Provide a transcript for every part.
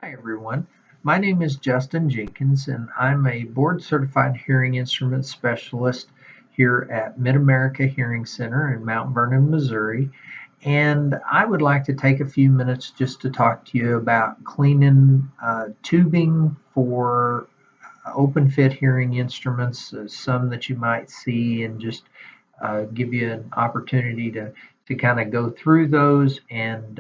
Hi everyone, my name is Justin Jenkins and I'm a board certified hearing instrument specialist here at Mid-America Hearing Center in Mount Vernon, Missouri. And I would like to take a few minutes just to talk to you about cleaning tubing for open fit hearing instruments, some that you might see, and just give you an opportunity to kind of go through those and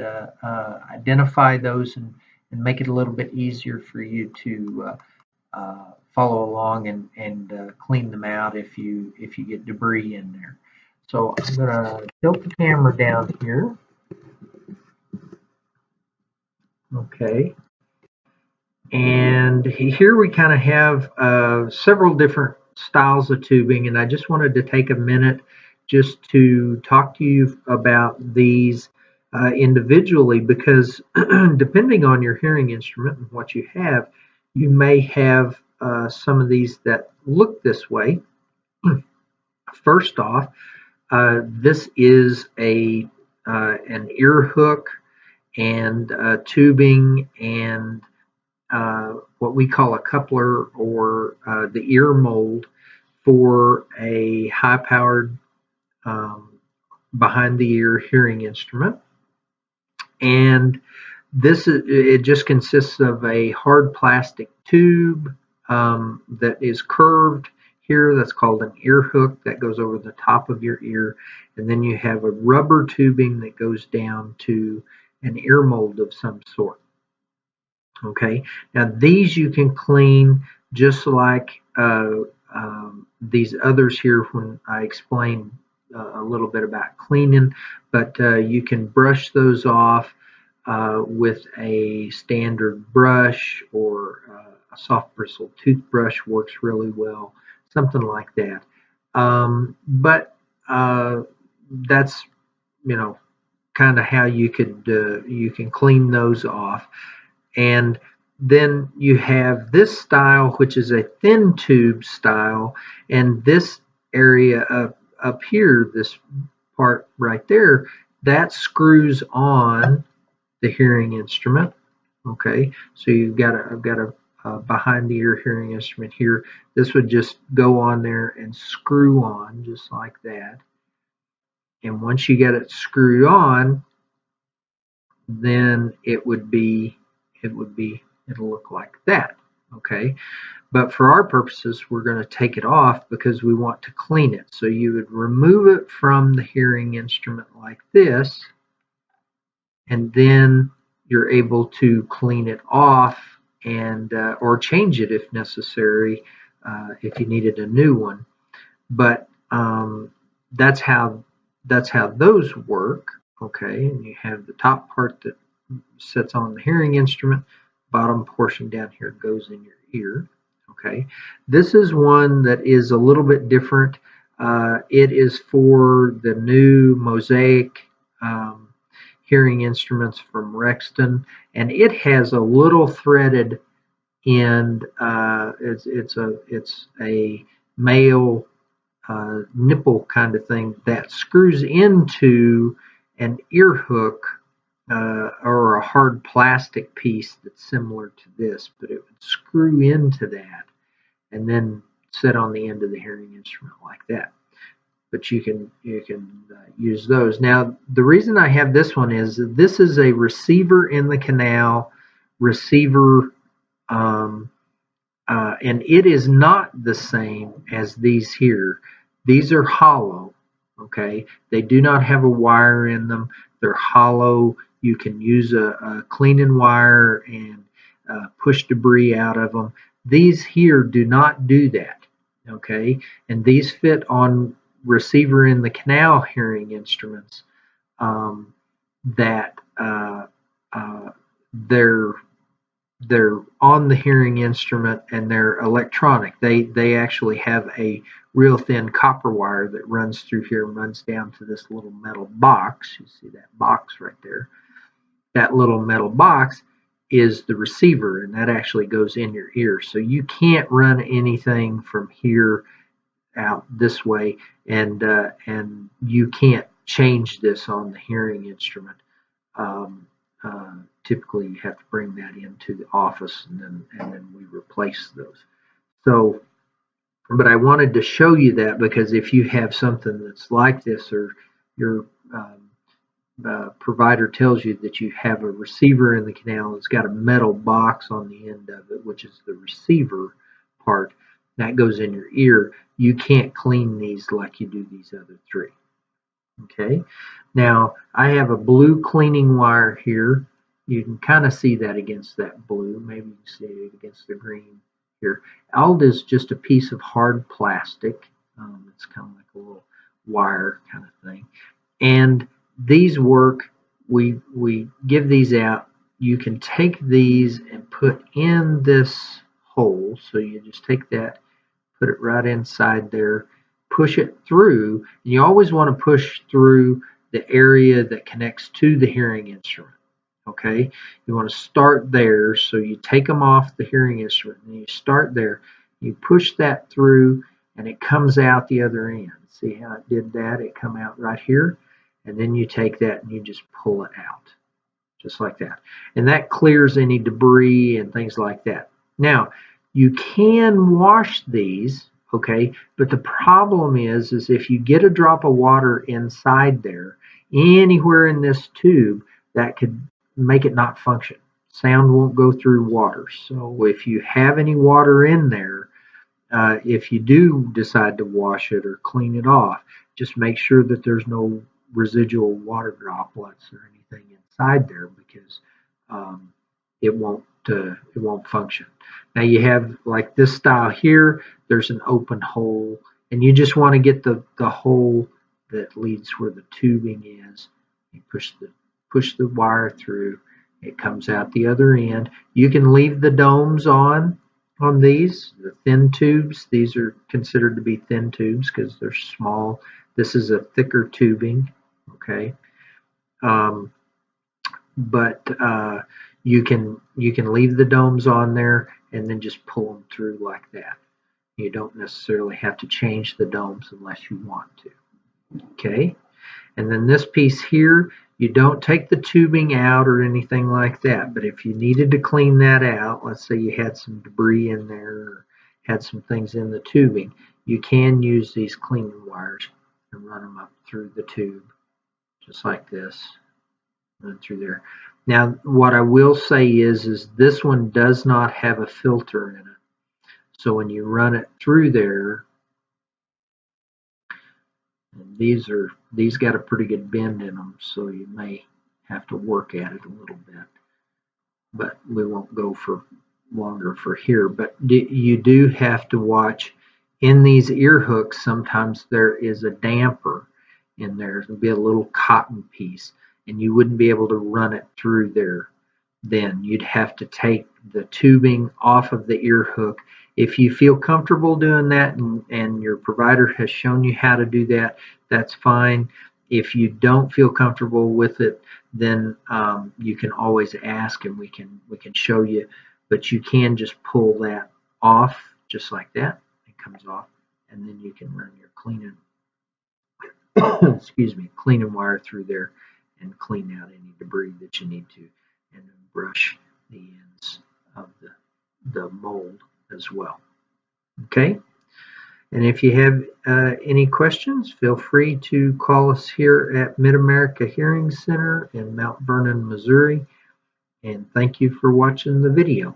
identify those and make it a little bit easier for you to follow along and clean them out if you get debris in there. So I'm going to tilt the camera down here. Okay. And here we kind of have several different styles of tubing, and I just wanted to take a minute just to talk to you about these individually because depending on your hearing instrument and what you have, you may have some of these that look this way. First off, this is an ear hook and tubing and what we call a coupler or the ear mold for a high-powered um, behind-the-ear hearing instrument. And it just consists of a hard plastic tube that is curved here. That's called an ear hook that goes over the top of your ear. And then you have a rubber tubing that goes down to an ear mold of some sort. Okay, now these you can clean just like these others here when I explain a little bit about cleaning, but you can brush those off with a standard brush or a soft bristle toothbrush works really well, something like that. But that's kind of how you can clean those off. And then you have this style, which is a thin tube style, and this area up here, this part right there, that screws on the hearing instrument. Okay, so I've got a behind the ear hearing instrument here. This would just go on there and screw on just like that. And once you get it screwed on, then it'll look like that. Okay, but for our purposes we're going to take it off because we want to clean it. So you would remove it from the hearing instrument like this, and then you're able to clean it off and or change it if necessary, if you needed a new one. But that's how those work. Okay, and you have the top part that sits on the hearing instrument. Bottom portion down here goes in your ear. Okay, this is one that is a little bit different. It is for the new Mosaic hearing instruments from Rexton, and it has a little threaded end. It's a male nipple kind of thing that screws into an ear hook or a hard plastic piece that's similar to this, but it would screw into that and then sit on the end of the hearing instrument like that. But you can use those. Now, the reason I have this one is this is a receiver in the canal receiver, and it is not the same as these here. These are hollow. Okay, they do not have a wire in them. They're hollow. You can use a cleaning wire and push debris out of them. These here do not do that. Okay, and these fit on receiver in the canal hearing instruments that they're on the hearing instrument and they're electronic. They actually have a real thin copper wire that runs through here and runs down to this little metal box. You see that box right there. That little metal box is the receiver, and that actually goes in your ear. So you can't run anything from here out this way, and you can't change this on the hearing instrument. Um, typically you have to bring that into the office, and then we replace those. So, but I wanted to show you that because if you have something that's like this, or your provider tells you that you have a receiver in the canal, it's got a metal box on the end of it, which is the receiver part that goes in your ear, you can't clean these like you do these other three. Okay, now I have a blue cleaning wire here. You can kind of see that against that blue. Maybe you can see it against the green here. Ald is just a piece of hard plastic. It's kind of like a little wire kind of thing. And these work. We give these out. You can take these and put in this hole. So you just take that, put it right inside there, push it through. And you always want to push through the area that connects to the hearing instrument. Okay, you want to start there, so you take them off the hearing instrument and you start there. You push that through and it comes out the other end. See how it did that? It come out right here, and then you take that and you just pull it out, just like that. And that clears any debris and things like that. Now, you can wash these, okay, but the problem is if you get a drop of water inside there, anywhere in this tube, that could make it not function. Sound won't go through water. So if you have any water in there, if you do decide to wash it or clean it off, just make sure that there's no residual water droplets or anything inside there, because it won't function. Now you have like this style here. There's an open hole, and you just want to get the hole that leads where the tubing is. You push the wire through. It comes out the other end. You can leave the domes on these, the thin tubes. These are considered to be thin tubes because they're small. This is a thicker tubing, okay. But you can leave the domes on there and then just pull them through like that. You don't necessarily have to change the domes unless you want to. Okay, and then this piece here, you don't take the tubing out or anything like that, but if you needed to clean that out, let's say you had some debris in there or had some things in the tubing, you can use these cleaning wires and run them up through the tube, just like this, run through there. Now, what I will say is this one does not have a filter in it. So when you run it through there, and these got a pretty good bend in them, so you may have to work at it a little bit. But we won't go for longer for here. But you do have to watch in these ear hooks. Sometimes there is a damper in there. There'll be a little cotton piece, and you wouldn't be able to run it through there. Then you'd have to take the tubing off of the ear hook. If you feel comfortable doing that and your provider has shown you how to do that, that's fine. If you don't feel comfortable with it, then you can always ask and we can show you. But you can just pull that off just like that. It comes off, and then you can run your cleaning excuse me, cleaning wire through there and clean out any debris that you need to, and then brush the ends of the mold as well. Okay, and if you have any questions, feel free to call us here at Mid-America Hearing Center in Mount Vernon, Missouri, and thank you for watching the video.